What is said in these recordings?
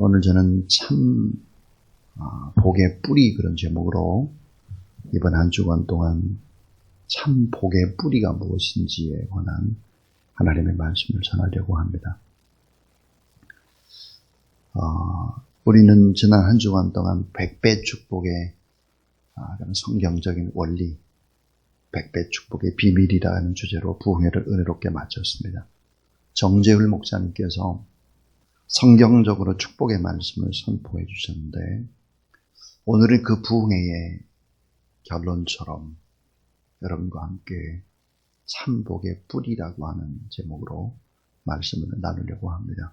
오늘 저는 참 복의 뿌리 그런 제목으로 이번 한 주간 동안 참 복의 뿌리가 무엇인지에 관한 하나님의 말씀을 전하려고 합니다. 우리는 지난 한 주간 동안 백배 축복의 성경적인 원리, 백배 축복의 비밀이라는 주제로 부흥회를 은혜롭게 마쳤습니다. 정재율 목사님께서 성경적으로 축복의 말씀을 선포해 주셨는데, 오늘은 그 부흥회의 결론처럼 여러분과 함께 참복의 뿌리라고 하는 제목으로 말씀을 나누려고 합니다.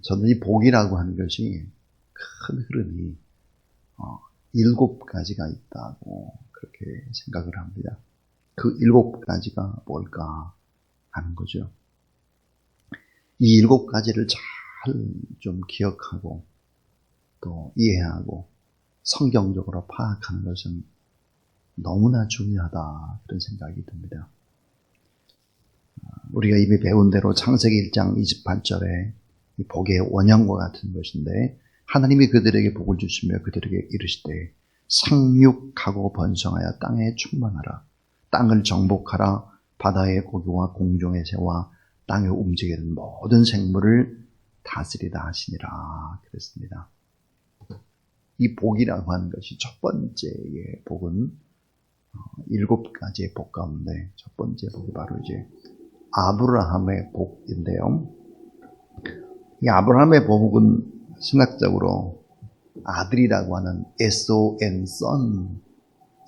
저는 이 복이라고 하는 것이 큰 흐름이 7가지가 있다고 그렇게 생각을 합니다. 그 7가지가 뭘까 하는 거죠. 이 7가지를 잘 좀 기억하고 또 이해하고 성경적으로 파악하는 것은 너무나 중요하다, 그런 생각이 듭니다. 우리가 이미 배운 대로 창세기 1장 28절에 복의 원형과 같은 것인데, 하나님이 그들에게 복을 주시며 그들에게 이르시되 생육하고 번성하여 땅에 충만하라, 땅을 정복하라, 바다의 고기와 공중의 새와 땅에 움직이는 모든 생물을 다스리라 하시니라 그랬습니다. 이 복이라고 하는 것이 첫 번째의 복은 7가지의 복 가운데 첫 번째 복이 바로 이제 아브라함의 복인데요. 이 아브라함의 복은 신학적으로 아들이라고 하는 son,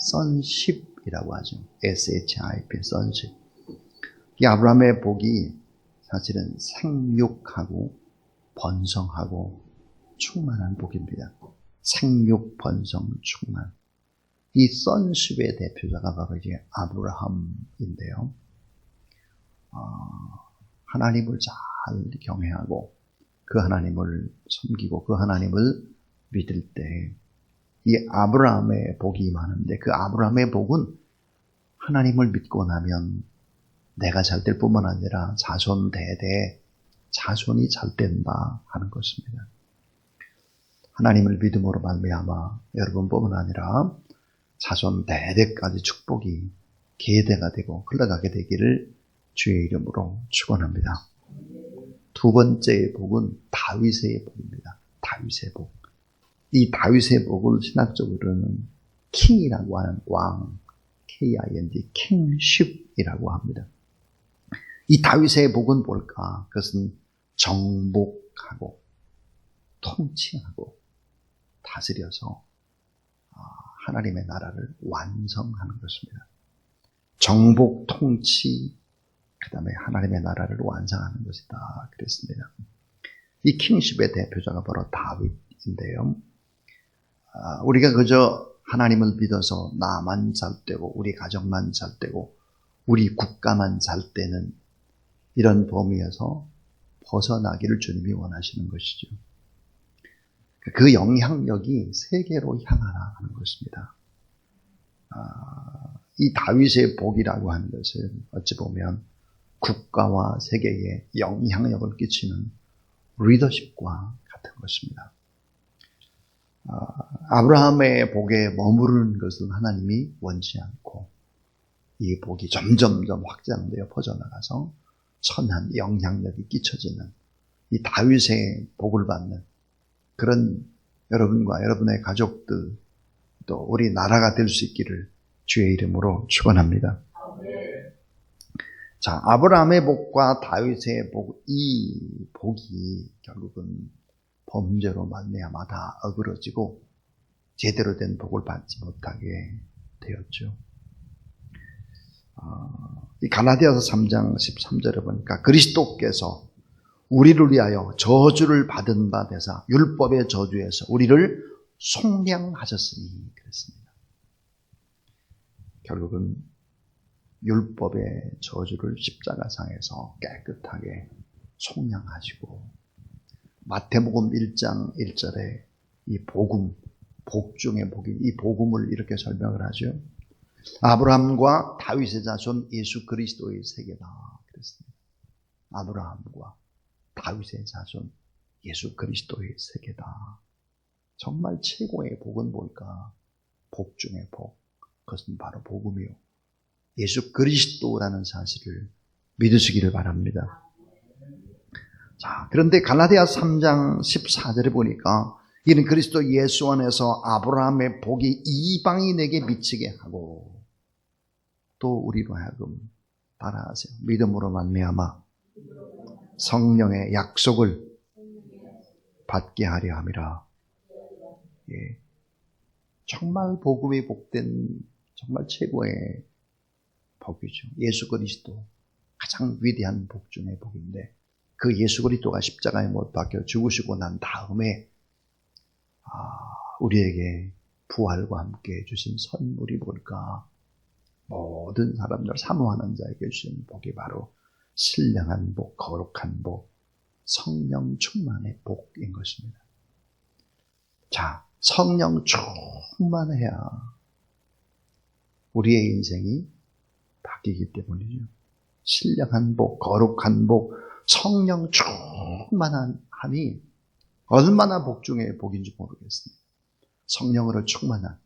sonship이라고 하죠. ship, sonship. 이 아브라함의 복이 사실은 생육하고 번성하고 충만한 복입니다. 생육, 번성, 충만. 이 sonship의 대표자가 바로 이제 아브라함인데요. 하나님을 잘 경외하고 그 하나님을 섬기고 그 하나님을 믿을 때 이 아브라함의 복이 임하는데, 그 아브라함의 복은 하나님을 믿고 나면 내가 잘 될 뿐만 아니라 자손 대대 자손이 잘 된다 하는 것입니다. 하나님을 믿음으로 말미암아 여러분뿐만 아니라 자손 대대까지 축복이 계대가 되고 흘러가게 되기를 주의 이름으로 축원합니다. 두 번째의 복은 다윗의 복입니다. 다윗의 복. 이 다윗의 복을 신학적으로는 킹이라고 하는 왕, K-I-N-G, 킹십이라고 합니다. 이 다윗의 복은 뭘까? 그것은 정복하고 통치하고 다스려서 하나님의 나라를 완성하는 것입니다. 정복, 통치, 그 다음에 하나님의 나라를 완성하는 것이다 그랬습니다. 이 킹십의 대표자가 바로 다윗인데요. 우리가 그저 하나님을 믿어서 나만 잘 되고 우리 가정만 잘 되고 우리 국가만 잘 되는 이런 범위에서 벗어나기를 주님이 원하시는 것이죠. 그 영향력이 세계로 향하라 하는 것입니다. 이 다윗의 복이라고 하는 것은 어찌 보면 국가와 세계에 영향력을 끼치는 리더십과 같은 것입니다. 아브라함의 복에 머무르는 것은 하나님이 원치 않고, 이 복이 점점점 확장되어 퍼져나가서 선한 영향력이 끼쳐지는 이 다윗의 복을 받는 그런 여러분과 여러분의 가족들, 또 우리 나라가 될 수 있기를 주의 이름으로 축원합니다. 자, 아브라함의 복과 다윗의 복, 이 복이 결국은 범죄로 말미암아 다 어그러지고 제대로 된 복을 받지 못하게 되었죠. 이 갈라디아서 3장 13절에 보니까 그리스도께서 우리를 위하여 저주를 받은 바 되사 율법의 저주에서 우리를 속량하셨으니 그랬습니다. 결국은 율법의 저주를 십자가상에서 깨끗하게 속량하시고, 마태복음 1장 1절에 이 복음, 복 중의 복이, 이 복음을 이렇게 설명을 하죠. 아브라함과 다윗의 자손 예수 그리스도의 세계다 그랬습니다. 아브라함과 다윗의 자손 예수 그리스도의 세계다. 정말 최고의 복은 뭘까? 복 중의 복. 그것은 바로 복음이요. 예수 그리스도라는 사실을 믿으시기를 바랍니다. 자, 그런데 갈라디아 3장 14절에 보니까 이는 그리스도 예수 안에서 아브라함의 복이 이방인에게 미치게 하고 또 우리로 하여금 따라하세요. 믿음으로 말미암아 성령의 약속을 받게 하려 함이라. 예. 정말 복음이 복된 정말 최고의 복이죠. 예수 그리스도 가장 위대한 복 중의 복인데 그 예수 그리스도가 십자가에 못 박혀 죽으시고 난 다음에 우리에게 부활과 함께 주신 선물이 뭘까? 모든 사람들 사모하는 자에게 주신 복이 바로 신령한 복, 거룩한 복, 성령 충만의 복인 것입니다. 자, 성령 충만해야 우리의 인생이 바뀌기 때문이죠. 신령한 복, 거룩한 복, 성령 충만함이 얼마나 복 중에 복인지 모르겠습니다. 성령으로 충만한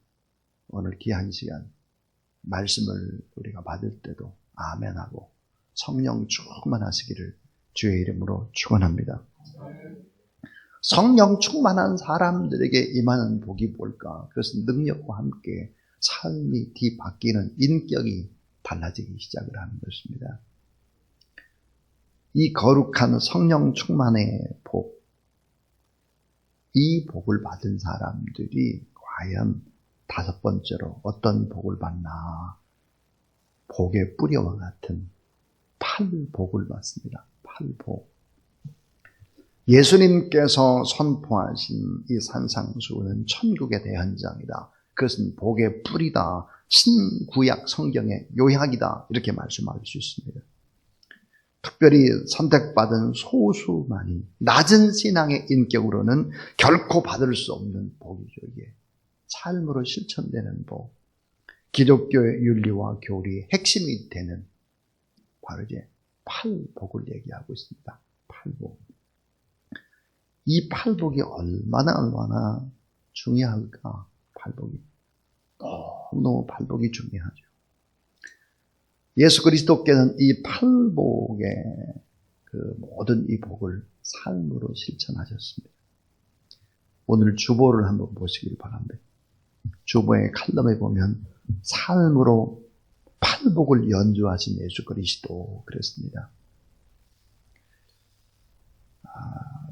오늘 귀한 시간 말씀을 우리가 받을 때도 아멘하고 성령 충만하시기를 주의 이름으로 축원합니다. 성령 충만한 사람들에게 임하는 복이 뭘까? 그것은 능력과 함께 삶이 뒤바뀌는 인격이 달라지기 시작을 하는 것입니다. 이 거룩한 성령 충만의 복, 이 복을 받은 사람들이 과연 다섯 번째로 어떤 복을 받나? 복의 뿌리와 같은 팔복을 받습니다. 팔복. 예수님께서 선포하신 이 산상수훈은 천국의 대현장이다. 그것은 복의 뿌리다. 신구약 성경의 요약이다. 이렇게 말씀할 수 있습니다. 특별히 선택받은 소수만이 낮은 신앙의 인격으로는 결코 받을 수 없는 복이죠. 이게 삶으로 실천되는 복, 기독교의 윤리와 교리의 핵심이 되는 바로 이제 팔복을 얘기하고 있습니다. 팔복. 이 팔복이 얼마나 중요할까? 팔복이 너무 팔복이 중요하죠. 예수 그리스도께서는 이 팔복의 그 모든 이 복을 삶으로 실천하셨습니다. 오늘 주보를 한번 보시길 바랍니다. 주보의 칼럼에 보면 삶으로 팔복을 연주하신 예수 그리스도 그랬습니다.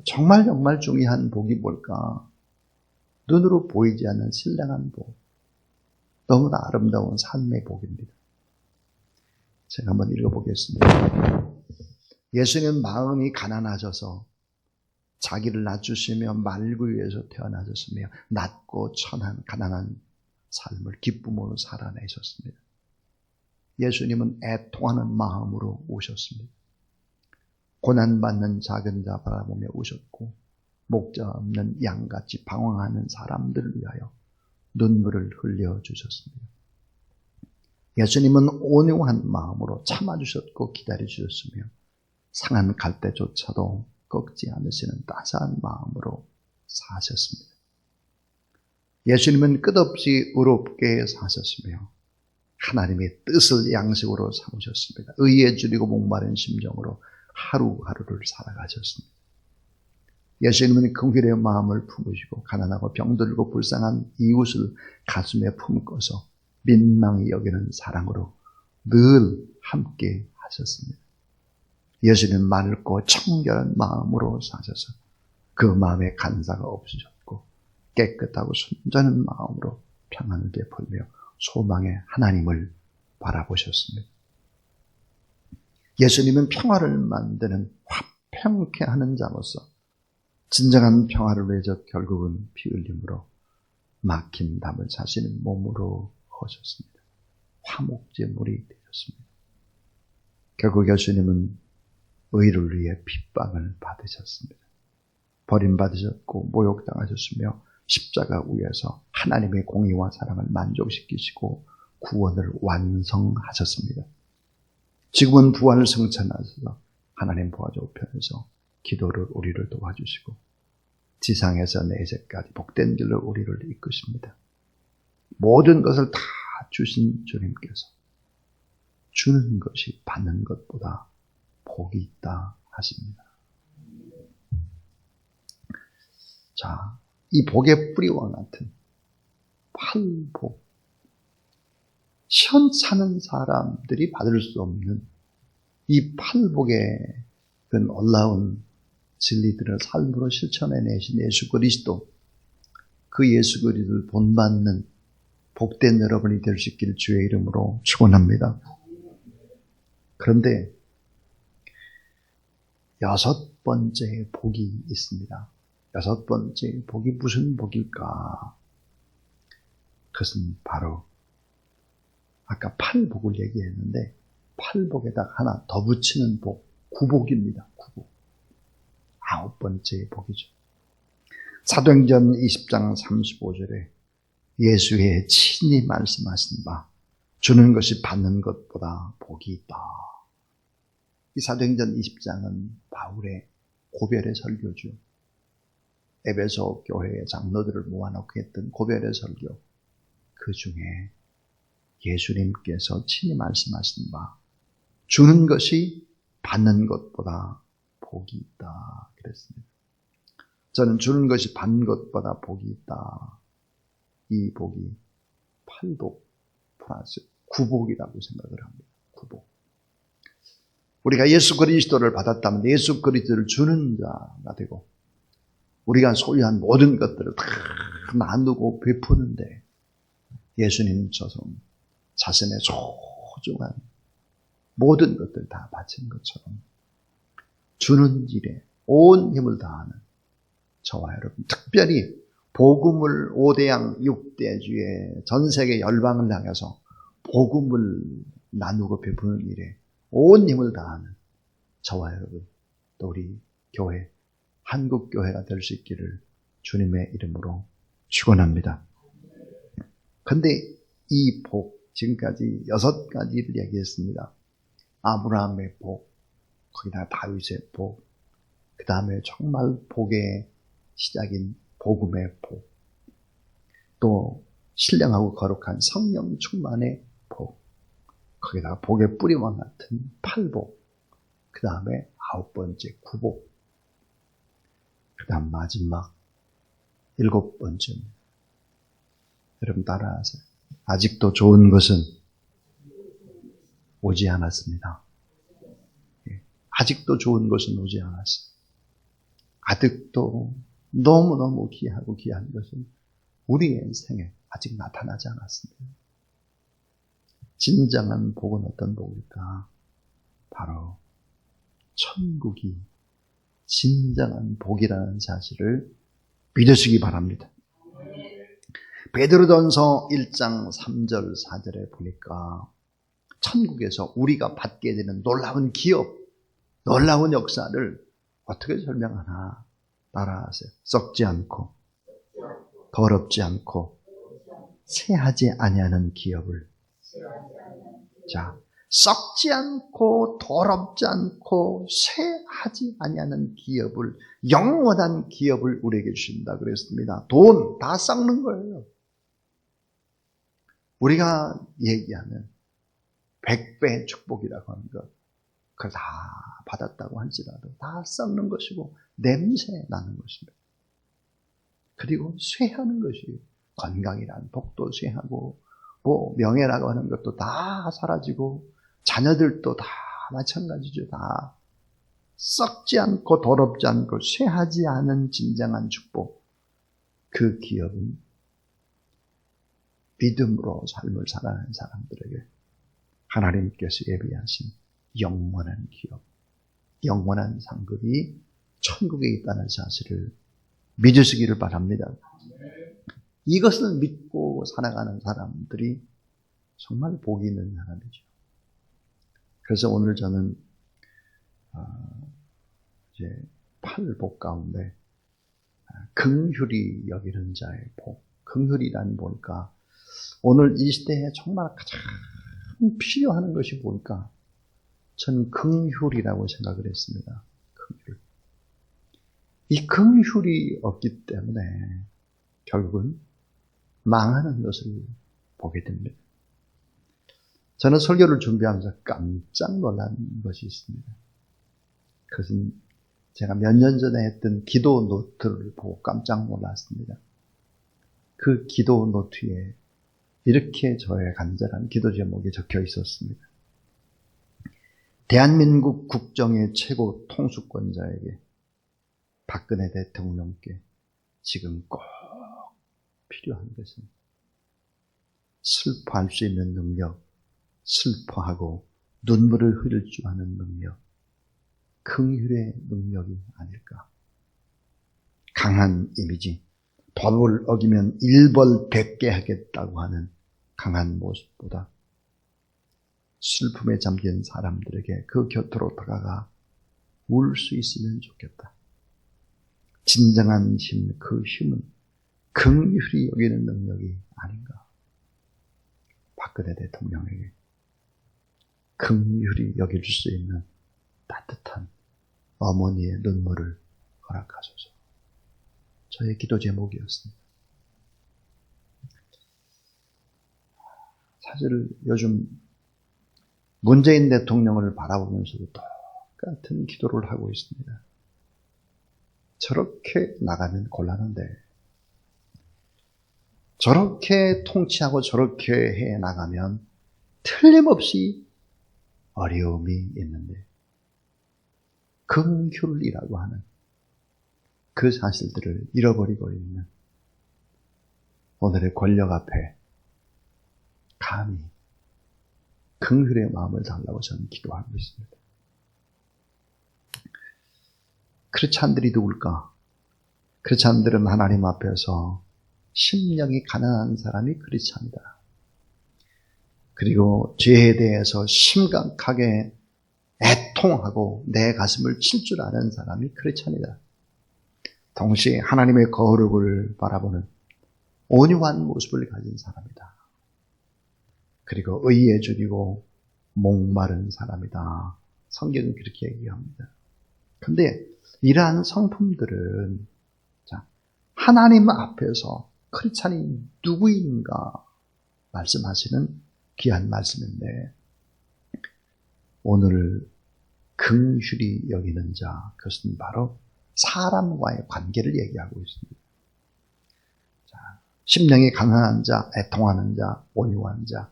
정말 중요한 복이 뭘까? 눈으로 보이지 않는 신령한 복. 너무나 아름다운 삶의 복입니다. 제가 한번 읽어보겠습니다. 예수님은 마음이 가난하셔서 자기를 낮추시며 말구 위에서 태어나셨으며 낮고 천한 가난한 삶을 기쁨으로 살아내셨습니다. 예수님은 애통하는 마음으로 오셨습니다. 고난받는 작은 자 바라보며 우셨고 목자 없는 양같이 방황하는 사람들을 위하여 눈물을 흘려주셨습니다. 예수님은 온유한 마음으로 참아주셨고 기다려주셨으며 상한 갈대조차도 꺾지 않으시는 따스한 마음으로 사셨습니다. 예수님은 끝없이 의롭게 사셨으며 하나님의 뜻을 양식으로 삼으셨습니다. 의에 줄이고 목마른 심정으로 하루하루를 살아가셨습니다. 예수님은 긍휼의 마음을 품으시고 가난하고 병들고 불쌍한 이웃을 가슴에 품고서 민망히 여기는 사랑으로 늘 함께 하셨습니다. 예수님은 맑고 청결한 마음으로 사셔서 그 마음에 간사가 없으셨고 깨끗하고 순전한 마음으로 평안을 베풀며 소망의 하나님을 바라보셨습니다. 예수님은 평화를 만드는 화평케 하는 자로서 진정한 평화를 위해서 결국은 피 흘림으로 막힌 담을 사시는 몸으로 오셨습니다. 화목제물이 되셨습니다. 결국 예수님은 의를 위해 핍박을 받으셨습니다. 버림받으셨고 모욕당하셨으며 십자가 위에서 하나님의 공의와 사랑을 만족시키시고 구원을 완성하셨습니다. 지금은 부활을 성천하셔서 하나님 보좌 우편에서 기도를 우리를 도와주시고 지상에서 내세까지 복된 길로 우리를 이끄십니다. 모든 것을 다 주신 주님께서 주는 것이 받는 것보다 복이 있다 하십니다. 자, 이 복의 뿌리와 같은 팔복, 시원찮은 사람들이 받을 수 없는 이 팔복의 그 놀라운 진리들을 삶으로 실천해내신 예수 그리스도, 그 예수 그리스도를 본받는 복된 여러분이 될 수 있기를 주의 이름으로 축원합니다. 그런데 6번째 복이 있습니다. 6번째 복이 무슨 복일까? 그것은 바로 아까 팔복을 얘기했는데 팔복에다가 하나 더 붙이는 복, 구복입니다. 구복. 9번째 복이죠. 사도행전 20장 35절에 예수의 친히 말씀하신 바 주는 것이 받는 것보다 복이 있다. 이 사도행전 20장은 바울의 고별의 설교죠. 에베소 교회의 장로들을 모아놓고 했던 고별의 설교. 그 중에 예수님께서 친히 말씀하신 바 주는 것이 받는 것보다 복이 있다 그랬습니다. 저는 주는 것이 받는 것보다 복이 있다. 이 복이 팔복 플러스 구복이라고 생각을 합니다. 구복. 우리가 예수 그리스도를 받았다면 예수 그리스도를 주는 자가 되고 우리가 소유한 모든 것들을 다 나누고 베푸는데 예수님처럼 자신의 소중한 모든 것들 다 바친 것처럼 주는 일에 온 힘을 다하는 저와 여러분, 특별히 복음을 5대양 6대주의 전세계 열방을 향해서 복음을 나누고 베푸는 일에 온 힘을 다하는 저와 여러분, 또 우리 교회, 한국교회가 될 수 있기를 주님의 이름으로 축원합니다. 근데 이 복, 지금까지 6가지를 얘기했습니다. 아브라함의 복, 거기다 다윗의 복, 그 다음에 정말 복의 시작인 복음의 복, 또 신령하고 거룩한 성령 충만의 복, 거기다가 복의 뿌리와 같은 팔복, 그 다음에 9번째 구복, 그 다음 마지막 7번째입니다. 여러분 따라하세요. 아직도 좋은 것은 오지 않았습니다. 아직도 좋은 것은 오지 않았어요. 아직도 너무너무 귀하고 귀한 것은 우리의 생에 아직 나타나지 않았습니다. 진정한 복은 어떤 복일까? 바로 천국이 진정한 복이라는 사실을 믿으시기 바랍니다. 베드로전서 1장 3절 4절에 보니까 천국에서 우리가 받게 되는 놀라운 기업, 놀라운 역사를 어떻게 설명하나 따라하세요. 썩지 않고 더럽지 않고 쇠하지 아니하는 기업을. 자, 썩지 않고 더럽지 않고 쇠하지 아니하는 기업을, 영원한 기업을 우리에게 주신다 그랬습니다. 돈 다 썩는 거예요. 우리가 얘기하는 100배 축복이라고 하는 것, 그걸 다 받았다고 할지라도 다 썩는 것이고 냄새 나는 것입니다. 그리고 쇠하는 것이 건강이란 복도 쇠하고 뭐 명예라고 하는 것도 다 사라지고 자녀들도 다 마찬가지죠. 다 썩지 않고 더럽지 않고 쇠하지 않은 진정한 축복. 그 기업은 믿음으로 삶을 살아가는 사람들에게 하나님께서 예비하신 영원한 기업, 영원한 상급이 천국에 있다는 사실을 믿으시기를 바랍니다. 이것을 믿고 살아가는 사람들이 정말 복이 있는 사람이죠. 그래서 오늘 저는 이제 팔복 가운데 긍휼히 여기는 자의 복, 긍휼이란 뭘까? 오늘 이 시대에 정말 가장 필요한 것이 뭘까? 저는 긍휼이라고 생각을 했습니다. 긍휼. 이 긍휼이 없기 때문에 결국은 망하는 것을 보게 됩니다. 저는 설교를 준비하면서 깜짝 놀란 것이 있습니다. 그것은 제가 몇 년 전에 했던 기도 노트를 보고 깜짝 놀랐습니다. 그 기도 노트에 이렇게 저의 간절한 기도 제목이 적혀 있었습니다. 대한민국 국정의 최고 통수권자에게 박근혜 대통령께 지금 꼭 필요한 것은 슬퍼할 수 있는 능력, 슬퍼하고 눈물을 흘릴 줄 아는 능력, 긍휼의 능력이 아닐까. 강한 이미지, 법을 어기면 일벌백계 하겠다고 하는 강한 모습보다 슬픔에 잠긴 사람들에게 그 곁으로 다가가 울 수 있으면 좋겠다. 진정한 힘, 그 힘은 긍휼히 여기는 능력이 아닌가. 박근혜 대통령에게 긍휼히 여길 수 있는 따뜻한 어머니의 눈물을 허락하소서. 저의 기도 제목이었습니다. 사실 요즘 문재인 대통령을 바라보면서도 똑같은 기도를 하고 있습니다. 저렇게 나가면 곤란한데, 저렇게 통치하고 저렇게 해 나가면 틀림없이 어려움이 있는데, 긍휼이라고 하는 그 사실들을 잃어버리고 있는 오늘의 권력 앞에 감히 긍휼의 마음을 달라고 저는 기도하고 있습니다. 크리스찬들이 누굴까? 크리스찬들은 하나님 앞에서 심령이 가난한 사람이 크리스찬이다. 그리고 죄에 대해서 심각하게 애통하고 내 가슴을 칠 줄 아는 사람이 크리스찬이다. 동시에 하나님의 거룩을 바라보는 온유한 모습을 가진 사람이다. 그리고 의에 줄이고 목마른 사람이다. 성경은 그렇게 얘기합니다. 그런데 이러한 성품들은 하나님 앞에서 크리스찬이 누구인가 말씀하시는 귀한 말씀인데, 오늘 긍휼히 여기는 자, 그것은 바로 사람과의 관계를 얘기하고 있습니다. 심령이 강한 자, 애통하는 자, 온유한 자,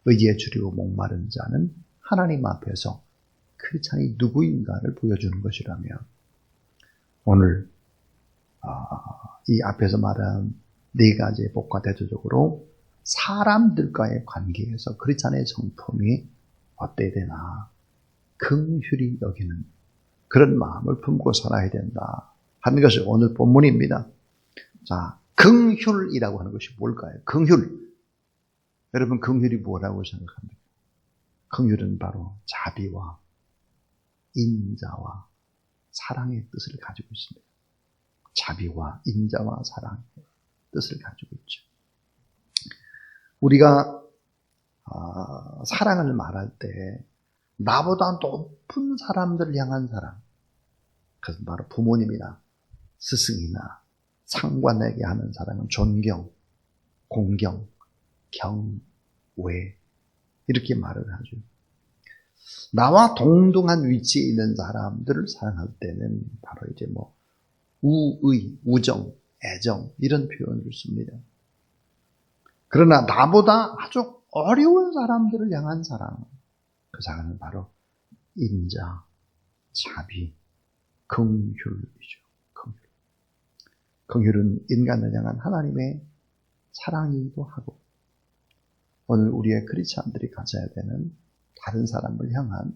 의에 줄이고 목마른 자는 하나님 앞에서 크리스찬이 누구인가를 보여주는 것이라면, 오늘 이 앞에서 말한 네 가지의 복과 대조적으로 사람들과의 관계에서 크리스찬의 성품이 어때야 되나, 긍휼히 여기는 그런 마음을 품고 살아야 된다 하는 것이 오늘 본문입니다. 자, 긍휼이라고 하는 것이 뭘까요? 긍휼. 여러분, 긍휼이 뭐라고 생각합니까? 긍휼은 바로 자비와 인자와 사랑의 뜻을 가지고 있습니다. 자비와 인자와 사랑의 뜻을 가지고 있죠. 우리가 사랑을 말할 때 나보다 높은 사람들을 향한 사랑, 그것은 바로 부모님이나 스승이나 상관에게 하는 사랑은 존경, 공경, 경외 이렇게 말을 하죠. 나와 동등한 위치에 있는 사람들을 사랑할 때는 바로 이제 우의, 우정, 애정 이런 표현을 씁니다. 그러나 나보다 아주 어려운 사람들을 향한 사랑, 그 사랑은 바로 인자, 자비, 긍휼이죠. 긍휼은 인간을 향한 하나님의 사랑이기도 하고, 오늘 우리의 크리스찬들이 가져야 되는 다른 사람을 향한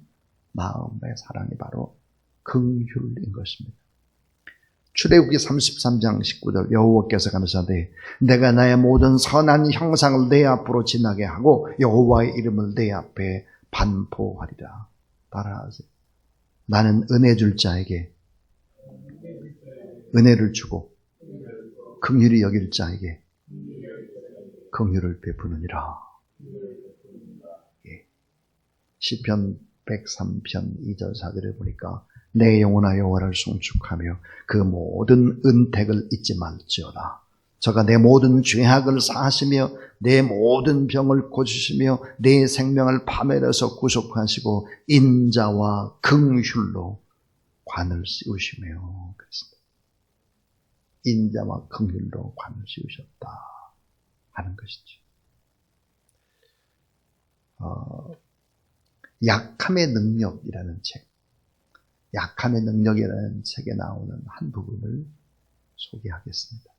마음의 사랑이 바로 긍휼인 것입니다. 출애굽기 33장 19절 여호와께서 가라사대 내가 나의 모든 선한 형상을 내 앞으로 지나게 하고 여호와의 이름을 내 앞에 반포하리라. 따라하세요. 나는 은혜 줄 자에게 은혜를 주고 긍휼히 여길 자에게 긍휼을 베푸느니라. 예. 시편 103편 2절 4절에 보니까 내 영혼아 여호와를 송축하며 그 모든 은택을 잊지 말지어다. 저가 내 모든 죄악을 사하시며 내 모든 병을 고치시며 내 생명을 파멸해서 구속하시고 인자와 긍휼로 관을 씌우시며 그랬습니다. 인자와 긍휼로 관을 씌우셨다 하는 것이죠. 약함의 능력이라는 책, 약함의 능력이라는 책에 나오는 한 부분을 소개하겠습니다.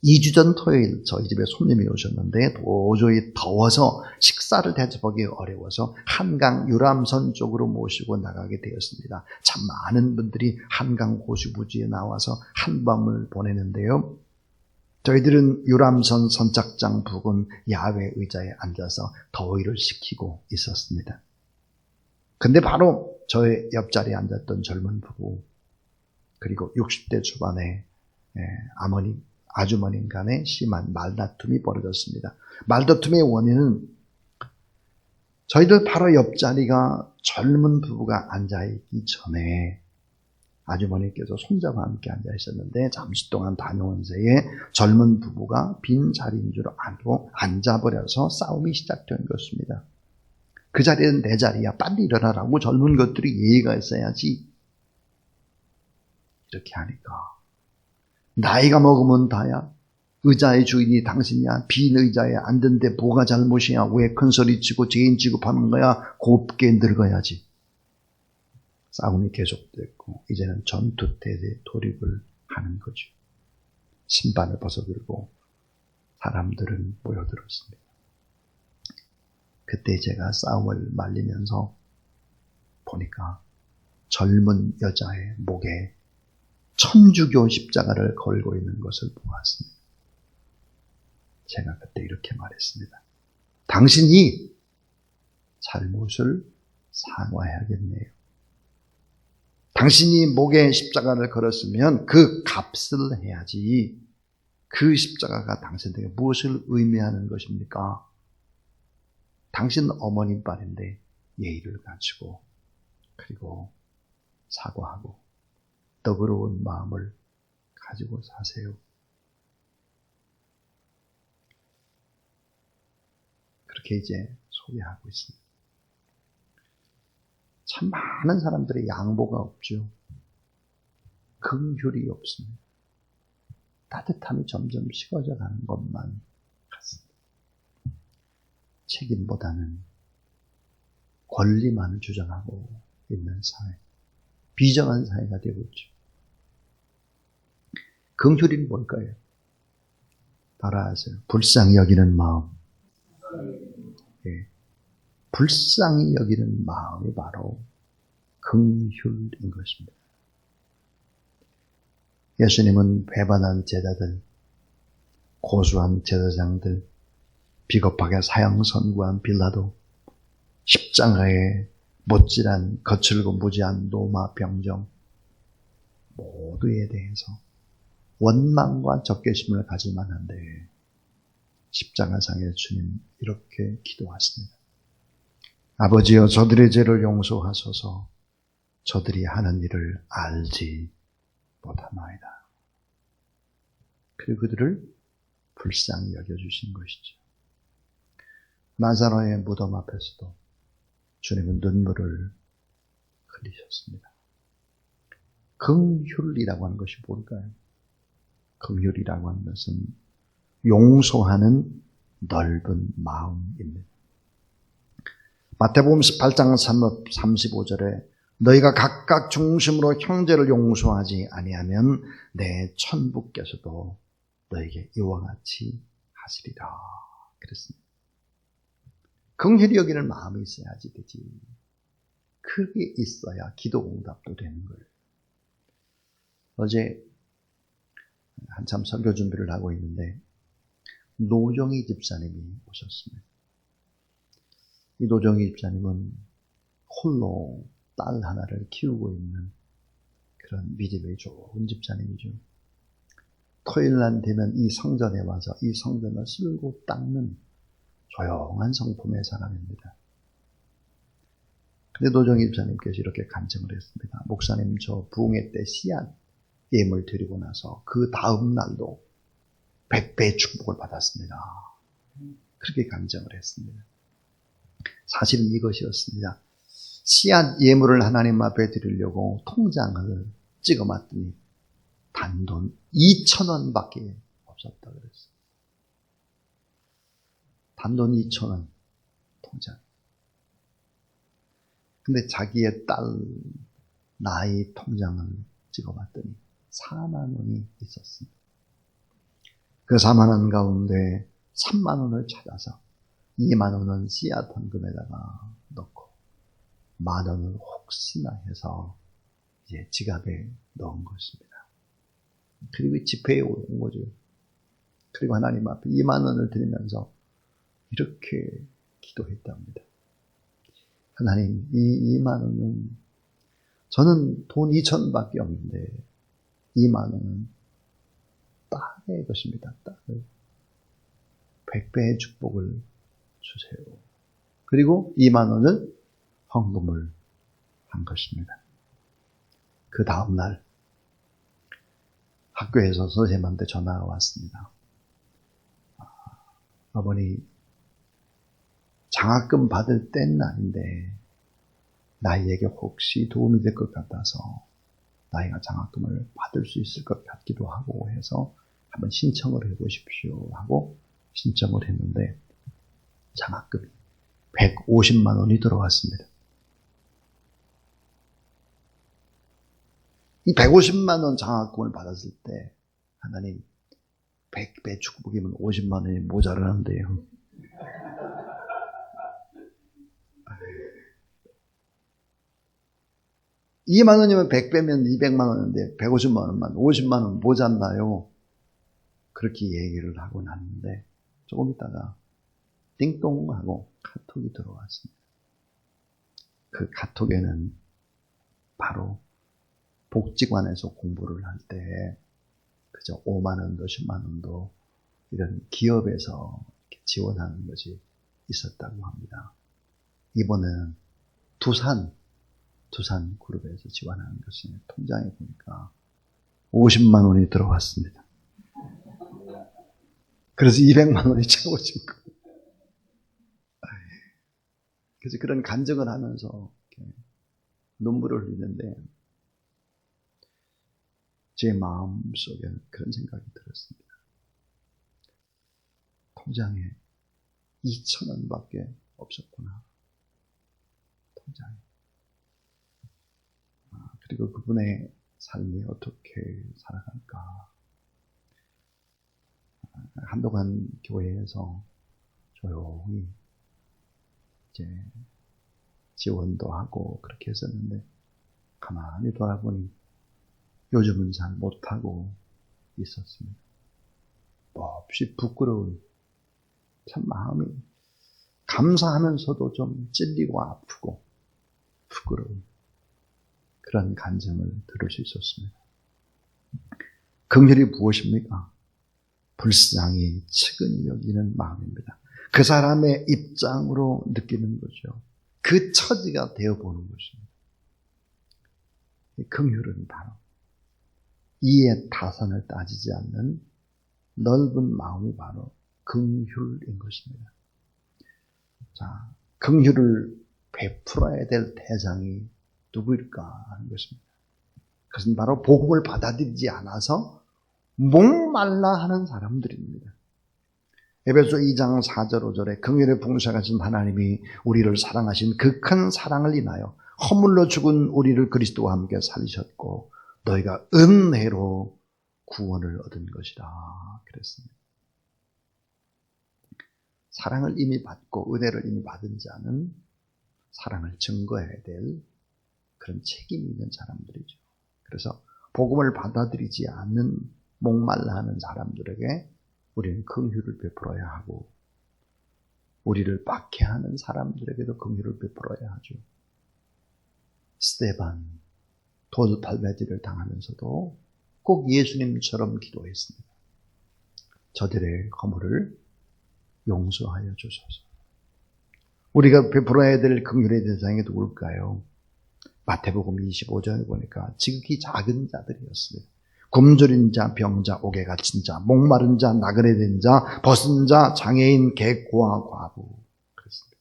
2주 전 토요일 저희 집에 손님이 오셨는데 도저히 더워서 식사를 대접하기 어려워서 한강 유람선 쪽으로 모시고 나가게 되었습니다. 참 많은 분들이 한강 호수부지에 나와서 한밤을 보내는데요. 저희들은 유람선 선착장 부근 야외 의자에 앉아서 더위를 식히고 있었습니다. 근데 바로 저의 옆자리에 앉았던 젊은 부부, 그리고 60대 초반의 아주머님 간에 심한 말다툼이 벌어졌습니다. 말다툼의 원인은 저희들 바로 옆자리가 젊은 부부가 앉아있기 전에 아주머니께서 손자와 함께 앉아 있었는데 잠시 동안 다녀온 새에 젊은 부부가 빈 자리인 줄 알고 앉아버려서 싸움이 시작된 것입니다. 그 자리는 내 자리야. 빨리 일어나라고. 젊은 것들이 예의가 있어야지. 이렇게 하니까 나이가 먹으면 다야. 의자의 주인이 당신이야. 빈 의자에 앉은데 뭐가 잘못이야. 왜 큰소리치고 죄인 취급하는 거야. 곱게 늙어야지. 싸움이 계속됐고 이제는 전투태세에 돌입을 하는 거죠. 신발을 벗어들고 사람들은 모여들었습니다. 그때 제가 싸움을 말리면서 보니까 젊은 여자의 목에 천주교 십자가를 걸고 있는 것을 보았습니다. 제가 그때 이렇게 말했습니다. 당신이 잘못을 사과해야겠네요. 당신이 목에 십자가를 걸었으면 그 값을 해야지. 그 십자가가 당신에게 무엇을 의미하는 것입니까? 당신 어머님 딸인데 예의를 갖추고 그리고 사과하고 너그러운 마음을 가지고 사세요. 그렇게 이제 소개하고 있습니다. 참 많은 사람들의 양보가 없죠. 긍휼이 없습니다. 따뜻함이 점점 식어져 가는 것만 같습니다. 책임보다는 권리만 주장하고 있는 사회, 비정한 사회가 되고 있죠. 긍휼이 뭘까요? 따라하세요. 불쌍히 여기는 마음. 예. 불쌍히 여기는 마음이 바로 긍휼인 것입니다. 예수님은 배반한 제자들, 고수한 제사장들, 비겁하게 사형 선고한 빌라도, 십자가에 못질한 거칠고 무지한 로마 병정 모두에 대해서 원망과 적개심을 가질만 한데 십자가상의 주님 이렇게 기도하십니다. 아버지여 저들의 죄를 용서하소서. 저들이 하는 일을 알지 못하나이다. 그리고 그들을 불쌍히 여겨주신 것이죠. 나사로의 무덤 앞에서도 주님은 눈물을 흘리셨습니다. 긍휼이라고 하는 것이 뭘까요? 긍휼이라고 하는 것은 용서하는 넓은 마음입니다. 마태복음 18장 35절에 너희가 각각 중심으로 형제를 용서하지 아니하면 내 천부께서도 너에게 이와 같이 하시리라 그랬습니다. 긍휼히 여기는 마음이 있어야지 되지. 그게 있어야 기도 응답도 되는 거예요. 어제 한참 설교 준비를 하고 있는데 노정희 집사님이 오셨습니다. 이 노정희 집사님은 홀로 딸 하나를 키우고 있는 그런 믿음이 좋은 집사님이죠. 토요일날 되면 이 성전에 와서 이 성전을 쓸고 닦는 조용한 성품의 사람입니다. 근데 노정희 집사님께서 이렇게 간증을 했습니다. 목사님, 저 부흥회 때 씨앗 예물 드리고 나서 그 다음 날도 100배의 축복을 받았습니다. 그렇게 간증을 했습니다. 사실은 이것이었습니다. 씨앗 예물을 하나님 앞에 드리려고 통장을 찍어봤더니 단돈 2,000원밖에 없었다 그랬어요. 단돈 2,000원 통장. 근데 자기의 딸 나이 통장을 찍어봤더니 4만 원이 있었습니다. 그 4만 원 가운데 3만 원을 찾아서 2만 원은 씨앗 헌금에다가 넣고 1만 원을 혹시나 해서 이제 지갑에 넣은 것입니다. 그리고 집회에 온 거죠. 그리고 하나님 앞에 2만 원을 드리면서 이렇게 기도했답니다. 하나님, 이 2만 원은 저는 돈 2,000원밖에 없는데 2만 원은 딸의 것입니다. 딸을 100배의 축복을 주세요. 그리고 2만 원을 헌금을 한 것입니다. 그 다음 날 학교에서 선생님한테 전화가 왔습니다. 어머니, 장학금 받을 때는 아닌데 나이에게 혹시 도움이 될 것 같아서 나이가 장학금을 받을 수 있을 것 같기도 하고 해서 한번 신청을 해보십시오 하고 신청을 했는데 장학금이 150만 원이 들어왔습니다. 이 150만 원 장학금을 받았을 때 하나님 100배 축복이면 50만 원이 모자라는데요. (2만 원이면 100배면 200만 원인데 150만 원만 50만 원 모자라나요? 그렇게 얘기를 하고 났는데 조금 있다가 띵동 하고 카톡이 들어왔습니다. 그 카톡에는 바로 복지관에서 공부를 할 때 그저 5만 원도 10만 원도 이런 기업에서 지원하는 것이 있었다고 합니다. 이번에는 두산 그룹에서 지원하는 것이 통장에 보니까 50만 원이 들어왔습니다. 그래서 200만 원이 채워진 거예요. 그래서 그런 간증을 하면서 눈물을 흘리는데 제 마음속에는 그런 생각이 들었습니다. 통장에 2,000원밖에 없었구나. 통장에. 그리고 그분의 삶이 어떻게 살아갈까. 한동안 교회에서 조용히 이제 지원도 하고 그렇게 했었는데 가만히 돌아보니 요즘은 잘 못하고 있었습니다. 몹시 부끄러운, 참 마음이 감사하면서도 좀 찔리고 아프고 부끄러운 그런 간증을 들을 수 있었습니다. 긍휼이 무엇입니까? 불쌍히 측은히 여기는 마음입니다. 그 사람의 입장으로 느끼는 거죠. 그 처지가 되어보는 것입니다. 긍휼은 바로 이의 타산을 따지지 않는 넓은 마음이 바로 긍휼인 것입니다. 자, 긍휼을 베풀어야 될 대상이 누구일까 하는 것입니다. 그것은 바로 복음을 받아들이지 않아서 목말라 하는 사람들입니다. 에베소 2장 4절 5절에 긍휼에 풍성하신 하나님이 우리를 사랑하신 그 큰 사랑을 인하여 허물로 죽은 우리를 그리스도와 함께 살리셨고 너희가 은혜로 구원을 얻은 것이다 그랬습니다. 사랑을 이미 받고 은혜를 이미 받은 자는 사랑을 증거해야 될 그런 책임이 있는 사람들이죠. 그래서 복음을 받아들이지 않는 목말라 하는 사람들에게 우리는 긍휼을 베풀어야 하고 우리를 박해하는 사람들에게도 긍휼을 베풀어야 하죠. 스데반 돌팔매질을 당하면서도 꼭 예수님처럼 기도했습니다. 저들의 허물을 용서하여 주소서. 우리가 베풀어야 될 긍휼의 대상이 누굴까요? 마태복음 25장에 보니까 지극히 작은 자들이었습니다. 굶주린 자, 병자, 옥에 갇힌 자, 목마른 자, 나그네 된 자, 벗은 자, 장애인, 객고와 과부. 그렇습니다.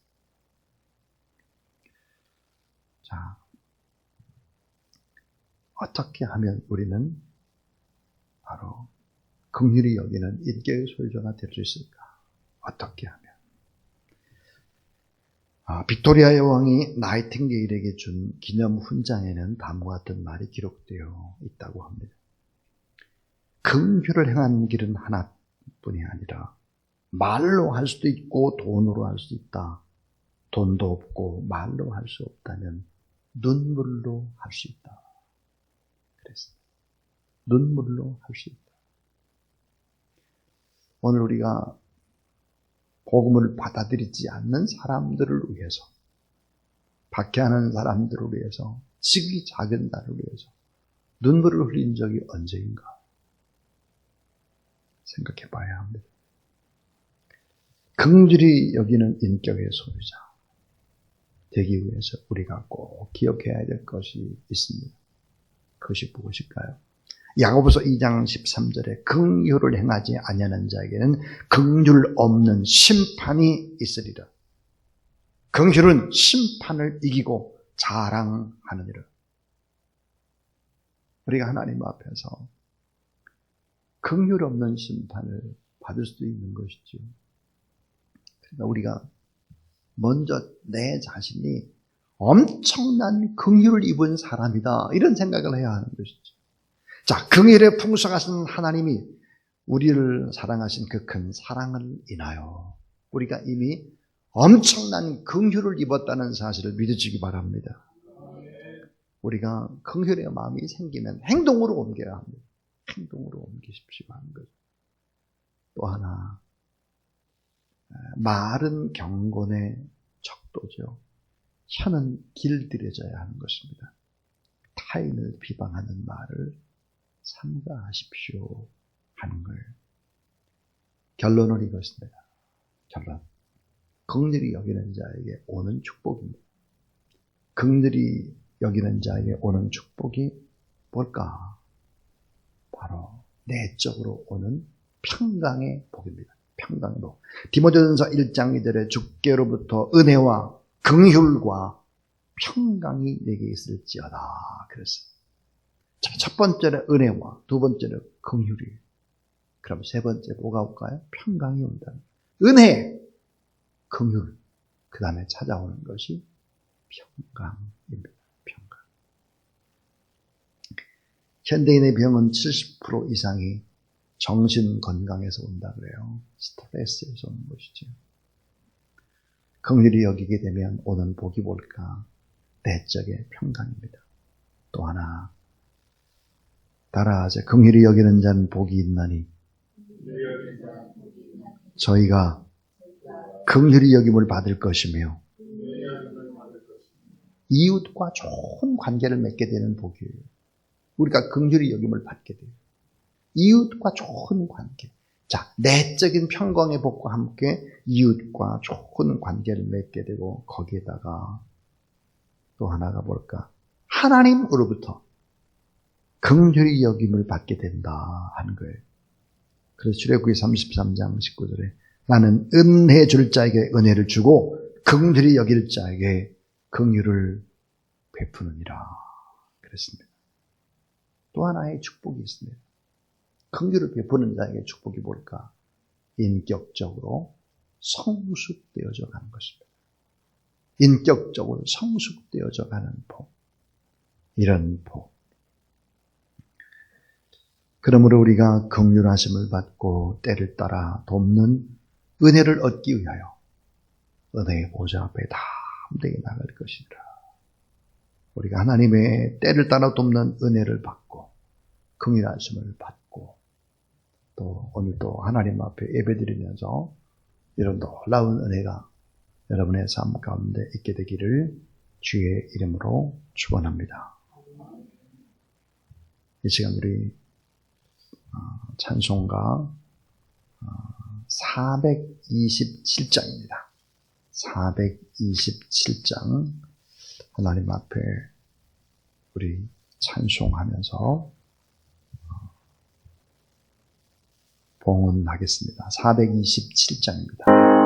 자, 어떻게 하면 우리는 바로 긍휼히 여기는 인격의 소유자가 될 수 있을까? 어떻게 하면? 빅토리아 여왕이 나이팅게일에게 준 기념 훈장에는 다음과 같은 말이 기록되어 있다고 합니다. 긍휼을 행하는 길은 하나뿐이 아니라 말로 할 수도 있고 돈으로 할 수도 있다. 돈도 없고 말로 할 수 없다면 눈물로 할 수 있다. 그랬습니다. 눈물로 할 수 있다. 오늘 우리가 복음을 받아들이지 않는 사람들을 위해서, 박해하는 사람들을 위해서, 지극히 작은 나를 위해서 눈물을 흘린 적이 언제인가 생각해 봐야 합니다. 긍휼히 여기는 인격의 소유자 되기 위해서 우리가 꼭 기억해야 될 것이 있습니다. 그것이 무엇일까요? 야고보서 2장 13절에 긍휼을 행하지 아니하는 자에게는 긍휼 없는 심판이 있으리라. 긍휼은 심판을 이기고 자랑하느니라. 우리가 하나님 앞에서 긍휼 없는 심판을 받을 수도 있는 것이죠. 그러니까 우리가 먼저 내 자신이 엄청난 긍휼을 입은 사람이다, 이런 생각을 해야 하는 것이죠. 자, 긍휼에 풍성하신 하나님이 우리를 사랑하신 그 큰 사랑을 인하여 우리가 이미 엄청난 긍휼을 입었다는 사실을 믿으시기 바랍니다. 우리가 긍휼의 마음이 생기면 행동으로 옮겨야 합니다. 행동으로 옮기십시오 하는 거죠. 또 하나, 말은 경건의 척도죠. 혀는 길들여져야 하는 것입니다. 타인을 비방하는 말을 삼가하십시오 하는 거예요. 결론은 이것입니다. 결론. 긍휼히 여기는 자에게 오는 축복입니다. 긍휼히 여기는 자에게 오는 축복이 뭘까? 바로 내적으로 오는 평강의 복입니다. 평강의 복. 디모데전서 1장 2절에 주께로부터 은혜와 긍휼과 평강이 내게 있을지어다 그랬어요. 첫 번째는 은혜와, 두 번째는 긍휼이. 그럼 세 번째 뭐가 올까요? 평강이 온다. 은혜, 긍휼, 그 다음에 찾아오는 것이 평강입니다. 평강. 현대인의 병은 70% 이상이 정신 건강에서 온다 그래요. 스트레스에서 오는 것이죠. 긍휼히 여기게 되면 오는 복이 뭘까? 내적의 평강입니다. 또 하나, 따라하세요. 긍휼히 여기는 자는 복이 있나니 저희가 긍휼히 여김을 받을 것이며 이웃과 좋은 관계를 맺게 되는 복이에요. 우리가 긍휼히 여김을 받게 돼요. 이웃과 좋은 관계. 자, 내적인 평강의 복과 함께 이웃과 좋은 관계를 맺게 되고, 거기에다가 또 하나가 뭘까? 하나님으로부터 긍휼히 여김을 받게 된다 하는 거예요. 그래서 출애굽기 33장 19절에 나는 은혜 줄 자에게 은혜를 주고 긍휼히 여길 자에게 긍휼을 베푸느니라 그랬습니다. 또 하나의 축복이 있습니다. 긍휼을 베푸는 자에게 축복이 뭘까? 인격적으로 성숙되어져 가는 것입니다. 인격적으로 성숙되어져 가는 복. 이런 복. 그러므로 우리가 긍휼하심을 받고 때를 따라 돕는 은혜를 얻기 위하여 은혜의 보좌 앞에 담대히 나갈 것이라. 우리가 하나님의 때를 따라 돕는 은혜를 받고 긍휼하심을 받고 또 오늘도 하나님 앞에 예배드리면서 이런 놀라운 은혜가 여러분의 삶 가운데 있게 되기를 주의 이름으로 축원합니다. 이 시간 우리 찬송가 427장입니다. 427장 하나님 앞에 우리 찬송하면서 봉헌하겠습니다. 427장입니다.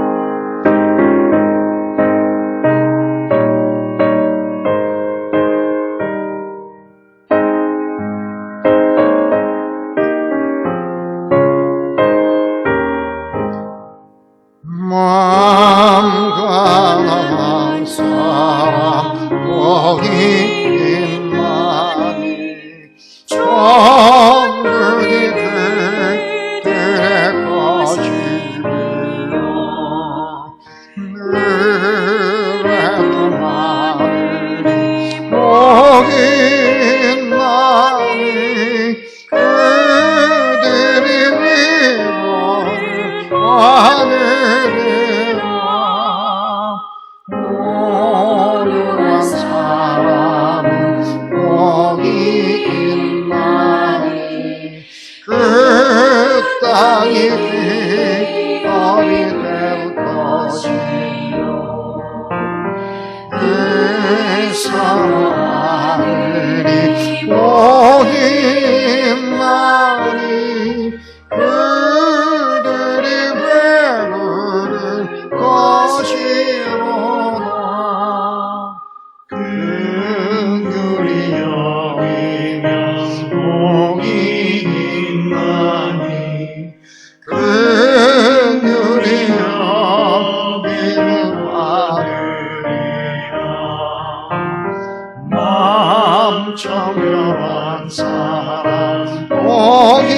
정결한 사랑 복임나니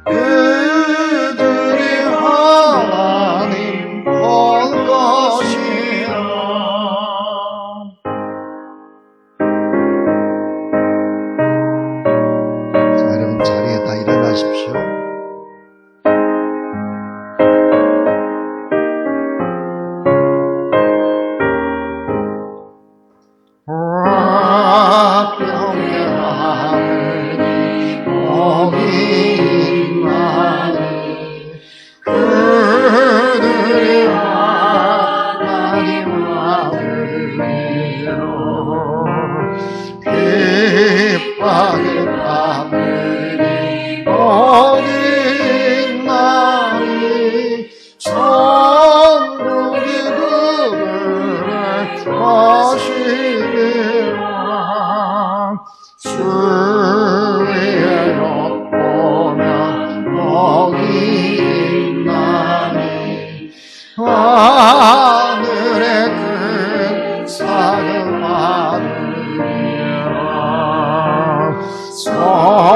그들이 하나님 볼 것이라. 자, 여러분 자리에 다 일어나십시오.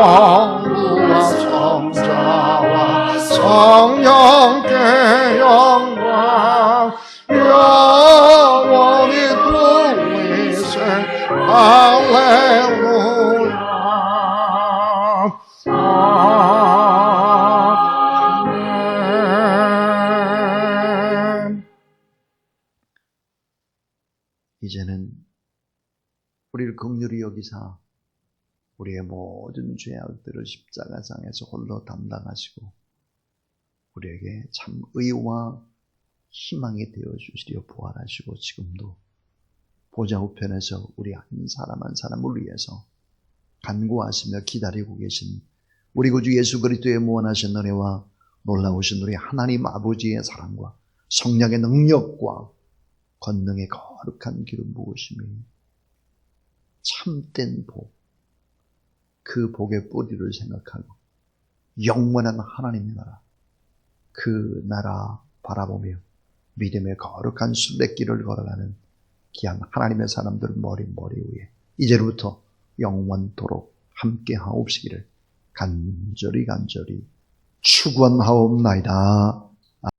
성부와 성자와 성령께 영광 영원히 동일세. 할렐루야. 아멘. 이제는 우리를 긍휼히 여기사 우리의 모든 죄악들을 십자가상에서 홀로 담당하시고 우리에게 참 의와 희망이 되어주시려 부활하시고 지금도 보좌 우편에서 우리 한 사람 한 사람을 위해서 간구하시며 기다리고 계신 우리 구주 예수 그리스도의 무한하신 은혜와 놀라우신 우리 하나님 아버지의 사랑과 성령의 능력과 권능의 거룩한 기름 부으심이 참된 복, 그 복의 뿌리를 생각하고 영원한 하나님의 나라, 그 나라 바라보며 믿음의 거룩한 순례길을 걸어가는 귀한 하나님의 사람들 머리 위에 이제부터 영원토록 함께 하옵시기를 간절히 축원하옵나이다.